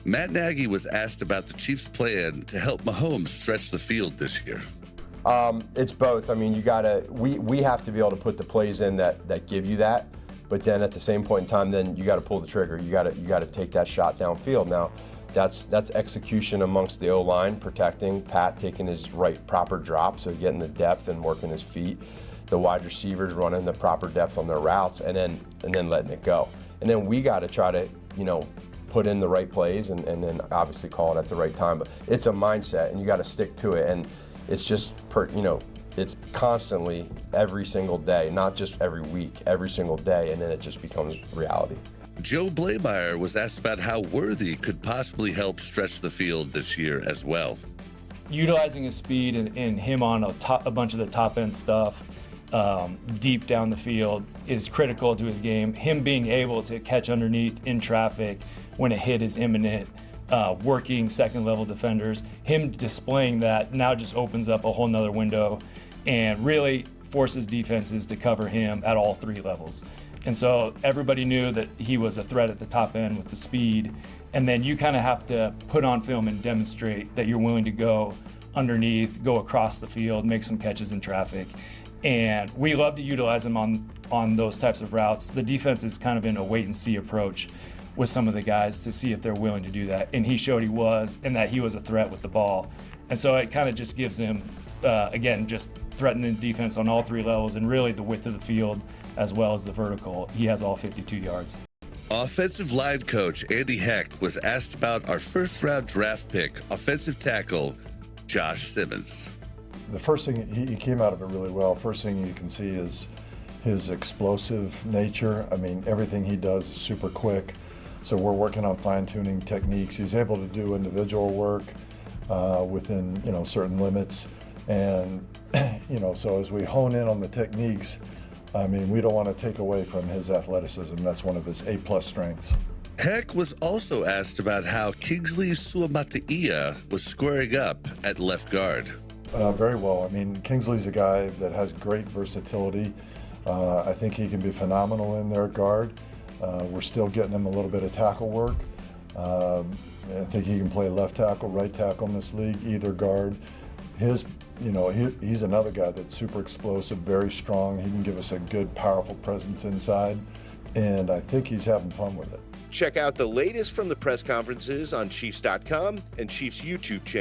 Matt Nagy was asked about the Chiefs' plan to help Mahomes stretch the field this year. It's both. I mean, we have to be able to put the plays in that give you that, but then at the same point in time, then you got to pull the trigger. You got to take that shot downfield. Now, that's execution amongst the O-line, protecting Pat, taking his proper drop, so getting the depth and working his feet. The wide receivers running the proper depth on their routes, and then letting it go. And then we got to try to, put in the right plays and then obviously call it at the right time. But it's a mindset, and you got to stick to it. And it's just it's constantly every single day, not just every week, every single day, and then it just becomes reality. Joe Blameyer was asked about how Worthy could possibly help stretch the field this year as well. Utilizing his speed and him on a bunch of the top end stuff deep down the field is critical to his game. Him being able to catch underneath in traffic when a hit is imminent, working second level defenders, him displaying that now just opens up a whole nother window and really forces defenses to cover him at all three levels. And so everybody knew that he was a threat at the top end with the speed. And then you kind of have to put on film and demonstrate that you're willing to go underneath, go across the field, make some catches in traffic. And we love to utilize him on those types of routes. The defense is kind of in a wait and see approach with some of the guys to see if they're willing to do that. And he showed he was, and that he was a threat with the ball. And so it kind of just gives him, again, just threatening defense on all three levels and really the width of the field as well as the vertical. He has all 52 yards. Offensive line coach Andy Heck was asked about our first-round draft pick, offensive tackle Josh Simmons. The first thing, he came out of it really well. First thing you can see is his explosive nature. I mean, everything he does is super quick. So we're working on fine-tuning techniques. He's able to do individual work within, certain limits. And, so as we hone in on the techniques, I mean, we don't want to take away from his athleticism. That's one of his A+ strengths. Heck was also asked about how Kingsley Suamataia was squaring up at left guard. Very well. I mean, Kingsley's a guy that has great versatility. I think he can be phenomenal in their guard. We're still getting him a little bit of tackle work. I think he can play left tackle, right tackle in this league, either guard. He's another guy that's super explosive, very strong. He can give us a good, powerful presence inside, and I think he's having fun with it. Check out the latest from the press conferences on Chiefs.com and Chiefs YouTube channel.